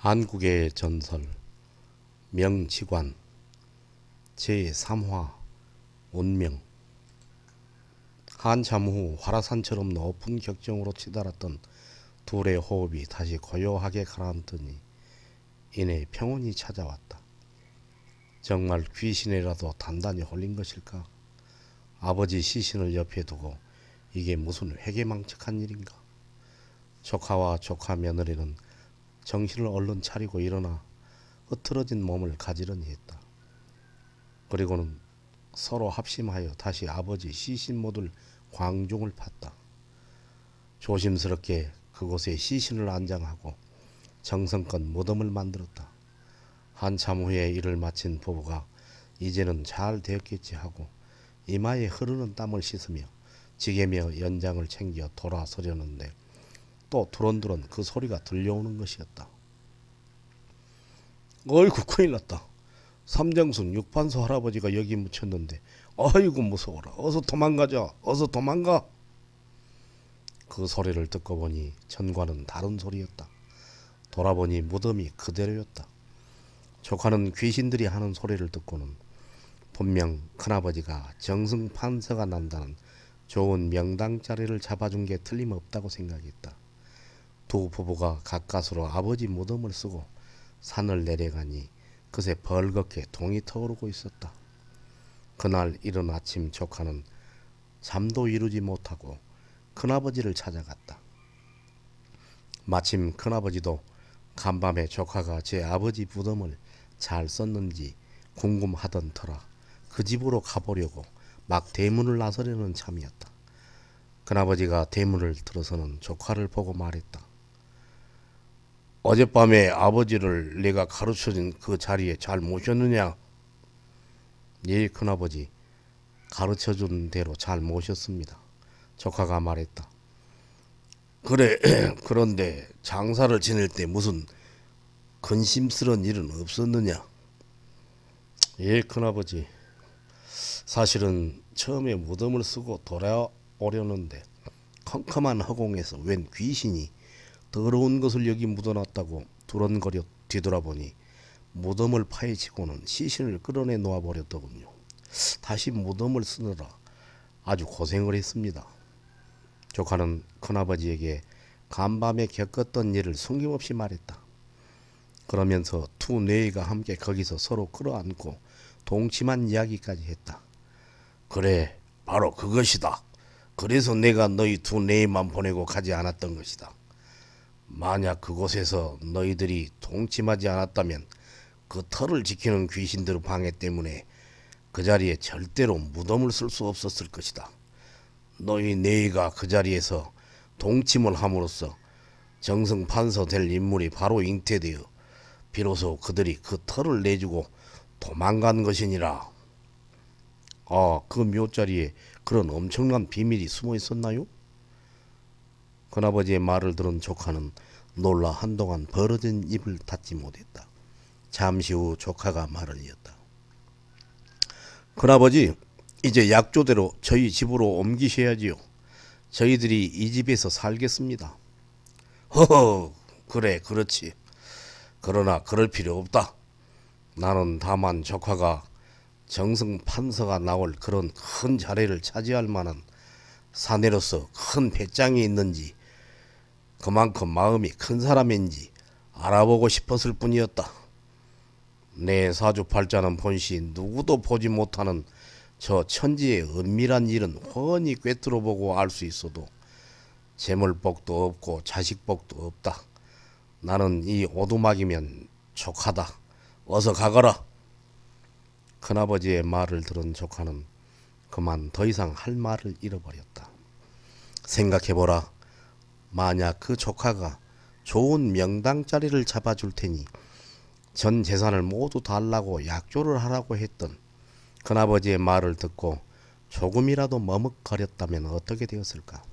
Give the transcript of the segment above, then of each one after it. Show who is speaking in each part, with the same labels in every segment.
Speaker 1: 한국의 전설 명치관 제3화 운명. 한참 후 화라산처럼 높은 격정으로 치달았던 둘의 호흡이 다시 고요하게 가라앉더니 이내 평온이 찾아왔다. 정말 귀신이라도 단단히 홀린 것일까? 아버지 시신을 옆에 두고 이게 무슨 회개망측한 일인가? 조카와 조카 며느리는 정신을 얼른 차리고 일어나 흐트러진 몸을 가지런히 했다. 그리고는 서로 합심하여 다시 아버지 시신 모들 광중을 팠다. 조심스럽게 그곳에 시신을 안장하고 정성껏 무덤을 만들었다. 한참 후에 일을 마친 부부가 이제는 잘 되었겠지 하고 이마에 흐르는 땀을 씻으며 지게며 연장을 챙겨 돌아서려는데 또 두런두런 그 소리가 들려오는 것이었다. 어이구, 큰일 났다. 삼장순 육판소 할아버지가 여기 묻혔는데 아이고 무서워라. 어서 도망가자. 어서 도망가. 그 소리를 듣고 보니 전과는 다른 소리였다. 돌아보니 무덤이 그대로였다. 조카는 귀신들이 하는 소리를 듣고는 분명 큰아버지가 정승판서가 난다는 좋은 명당자리를 잡아준 게 틀림없다고 생각했다. 두 부부가 가까스로 아버지 무덤을 쓰고 산을 내려가니 그새 벌겋게 동이 터오르고 있었다. 그날 이른 아침 조카는 잠도 이루지 못하고 큰아버지를 찾아갔다. 마침 큰아버지도 간밤에 조카가 제 아버지 무덤을 잘 썼는지 궁금하던 터라 그 집으로 가보려고 막 대문을 나서려는 참이었다. 큰아버지가 대문을 들어서는 조카를 보고 말했다. 어젯밤에 아버지를 내가 가르쳐준 그 자리에 잘 모셨느냐? 예, 큰아버지. 가르쳐준 대로 잘 모셨습니다. 조카가 말했다. 그래, 그런데 장사를 지낼 때 무슨 근심스러운 일은 없었느냐? 예, 큰아버지. 사실은 처음에 무덤을 쓰고 돌아오려는데 컴컴한 허공에서 웬 귀신이 더러운 것을 여기 묻어놨다고 두런거려 뒤돌아보니 무덤을 파헤치고는 시신을 끌어내 놓아버렸더군요. 다시 무덤을 쓰느라 아주 고생을 했습니다. 조카는 큰아버지에게 간밤에 겪었던 일을 숨김없이 말했다. 그러면서 두 내의가 함께 거기서 서로 끌어안고 동침한 이야기까지 했다. 그래, 바로 그것이다. 그래서 내가 너희 두 내의만 보내고 가지 않았던 것이다. 만약 그곳에서 너희들이 동침하지 않았다면 그 터를 지키는 귀신들의 방해 때문에 그 자리에 절대로 무덤을 쓸 수 없었을 것이다. 너희 네이가 그 자리에서 동침을 함으로써 정승판서 될 인물이 바로 잉태되어 비로소 그들이 그 터를 내주고 도망간 것이니라. 아, 그 묘자리에 그런 엄청난 비밀이 숨어 있었나요? 큰아버지의 말을 들은 조카는 놀라 한동안 벌어진 입을 닫지 못했다. 잠시 후 조카가 말을 이었다. 큰아버지, 이제 약조대로 저희 집으로 옮기셔야지요. 저희들이 이 집에서 살겠습니다. 허허, 그래, 그렇지. 그러나 그럴 필요 없다. 나는 다만 조카가 정승판서가 나올 그런 큰 자리를 차지할 만한 사내로서 큰 배짱이 있는지 그만큼 마음이 큰 사람인지 알아보고 싶었을 뿐이었다. 내 사주팔자는 본시 누구도 보지 못하는 저 천지의 은밀한 일은 훤히 꿰뚫어보고 알 수 있어도 재물복도 없고 자식복도 없다. 나는 이 오두막이면 족하다. 어서 가거라. 큰아버지의 말을 들은 조카는 그만 더 이상 할 말을 잃어버렸다. 생각해보라. 만약 그 조카가 좋은 명당자리를 잡아줄 테니 전 재산을 모두 달라고 약조를 하라고 했던 큰아버지의 말을 듣고 조금이라도 머뭇거렸다면 어떻게 되었을까?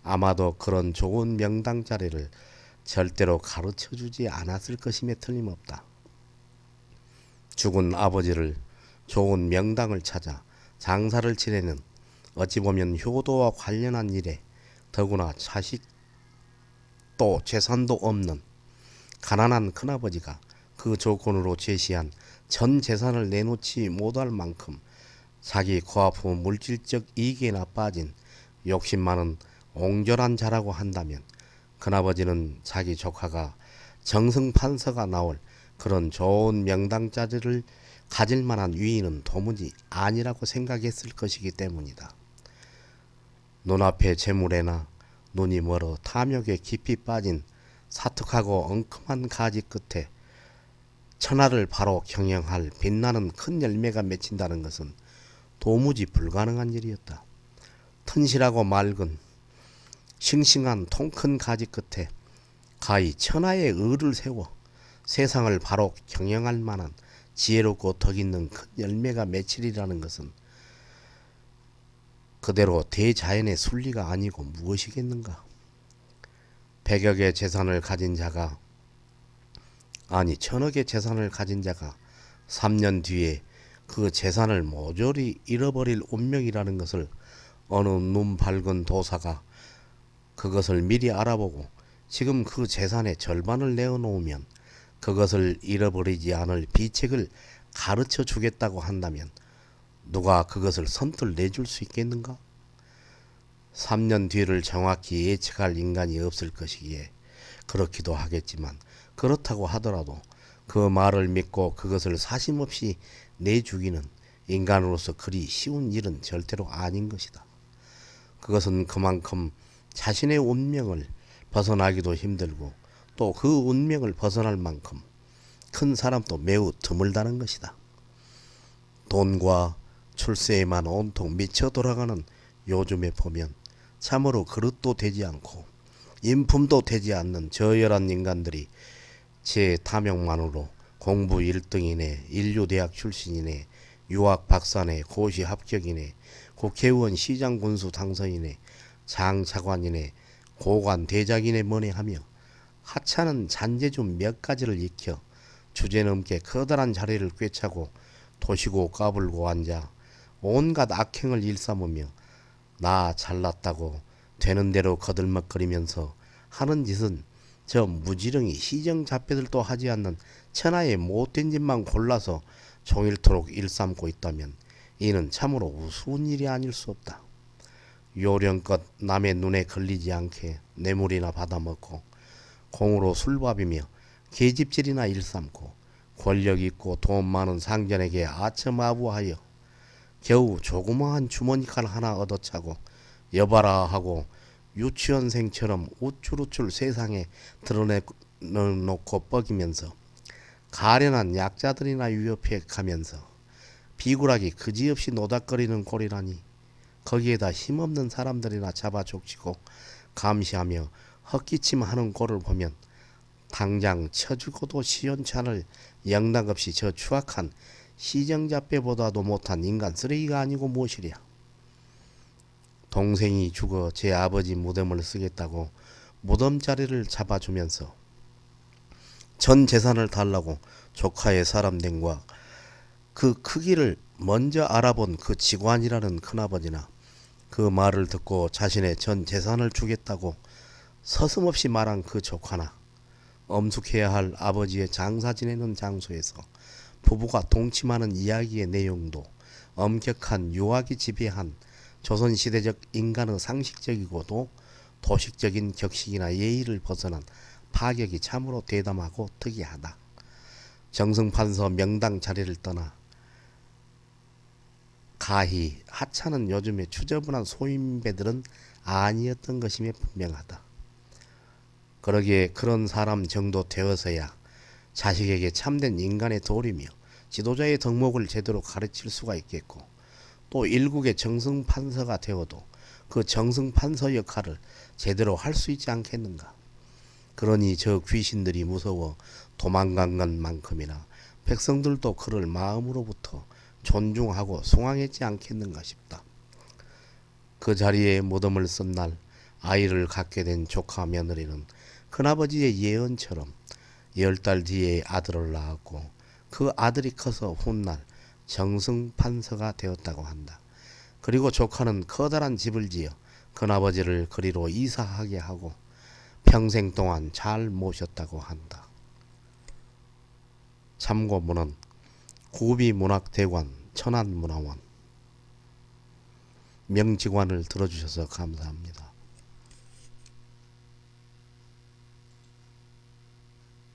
Speaker 1: 아마도 그런 좋은 명당자리를 절대로 가르쳐주지 않았을 것임에 틀림없다. 죽은 아버지를 좋은 명당을 찾아 장사를 지내는 어찌 보면 효도와 관련한 일에 더구나 자식도 재산도 없는 가난한 큰아버지가 그 조건으로 제시한 전 재산을 내놓지 못할 만큼 자기 코아프 물질적 이익에나 빠진 욕심 많은 옹졸한 자라고 한다면 큰아버지는 자기 조카가 정승판서가 나올 그런 좋은 명당 자리를 가질 만한 위인은 도무지 아니라고 생각했을 것이기 때문이다. 눈앞의 재물에나 눈이 멀어 탐욕에 깊이 빠진 사특하고 엉큼한 가지 끝에 천하를 바로 경영할 빛나는 큰 열매가 맺힌다는 것은 도무지 불가능한 일이었다. 튼실하고 맑은 싱싱한 통큰 가지 끝에 가히 천하의 을을 세워 세상을 바로 경영할 만한 지혜롭고 덕있는 큰 열매가 맺히리라는 것은 그대로 대자연의 순리가 아니고 무엇이겠는가. 100억의 재산을 가진 자가 아니 1000억의 재산을 가진 자가 3년 뒤에 그 재산을 모조리 잃어버릴 운명이라는 것을 어느 눈 밝은 도사가 그것을 미리 알아보고 지금 그 재산의 절반을 내어놓으면 그것을 잃어버리지 않을 비책을 가르쳐 주겠다고 한다면 누가 그것을 선뜻 내줄 수 있겠는가? 3년 뒤를 정확히 예측할 인간이 없을 것이기에 그렇기도 하겠지만 그렇다고 하더라도 그 말을 믿고 그것을 사심없이 내주기는 인간으로서 그리 쉬운 일은 절대로 아닌 것이다. 그것은 그만큼 자신의 운명을 벗어나기도 힘들고 또 그 운명을 벗어날 만큼 큰 사람도 매우 드물다는 것이다. 돈과 출세에만 온통 미쳐 돌아가는 요즘에 보면 참으로 그릇도 되지 않고 인품도 되지 않는 저열한 인간들이 제 탐욕만으로 공부 1등이네, 인류대학 출신이네, 유학 박사네, 고시 합격이네, 국회의원 시장 군수 당선이네, 장차관이네, 고관 대작이네 뭐네 하며 하찮은 잔재주 몇 가지를 익혀 주제넘게 커다란 자리를 꿰차고 도시고 까불고 앉아 온갖 악행을 일삼으며 나 잘났다고 되는 대로 거들먹거리면서 하는 짓은 저 무지렁이 시정잡배들도 하지 않는 천하의 못된 짓만 골라서 종일토록 일삼고 있다면 이는 참으로 우스운 일이 아닐 수 없다. 요령껏 남의 눈에 걸리지 않게 뇌물이나 받아먹고 공으로 술밥이며 계집질이나 일삼고 권력 있고 돈 많은 상전에게 아첨아부하여 겨우 조그마한 주머니칼 하나 얻어차고 여봐라 하고 유치원생처럼 우쭐우쭐 세상에 드러내놓고 뻐기면서 가련한 약자들이나 위협해 가면서 비굴하게 그지없이 노닥거리는 꼴이라니 거기에다 힘없는 사람들이나 잡아 족치고 감시하며 헛기침하는 꼴을 보면 당장 쳐죽어도 시원치 않을 영락없이 저 추악한 시정잡배보다도 못한 인간 쓰레기가 아니고 무엇이랴. 동생이 죽어 제 아버지 무덤을 쓰겠다고 무덤자리를 잡아주면서 전 재산을 달라고 조카의 사람됨과 그 크기를 먼저 알아본 그 직관이라는 큰아버지나 그 말을 듣고 자신의 전 재산을 주겠다고 서슴없이 말한 그 조카나 엄숙해야 할 아버지의 장사 지내는 장소에서 부부가 동침하는 이야기의 내용도 엄격한 유학이 지배한 조선시대적 인간의 상식적이고도 도식적인 격식이나 예의를 벗어난 파격이 참으로 대담하고 특이하다. 정승판서 명당 자리를 떠나 가히 하찮은 요즘의 추저분한 소인배들은 아니었던 것임에 분명하다. 그러기에 그런 사람 정도 되어서야 자식에게 참된 인간의 도리며 지도자의 덕목을 제대로 가르칠 수가 있겠고 또 일국의 정승판서가 되어도 그 정승판서 역할을 제대로 할 수 있지 않겠는가. 그러니 저 귀신들이 무서워 도망간 것만큼이나 백성들도 그를 마음으로부터 존중하고 숭앙했지 않겠는가 싶다. 그 자리에 무덤을 쓴 날 아이를 갖게 된 조카 며느리는 큰아버지의 예언처럼 10달 뒤에 아들을 낳았고 그 아들이 커서 훗날 정승판서가 되었다고 한다. 그리고 조카는 커다란 집을 지어 큰아버지를 그리로 이사하게 하고 평생 동안 잘 모셨다고 한다. 참고문헌 구비문학대관 천안문화원. 명직관을 들어주셔서 감사합니다.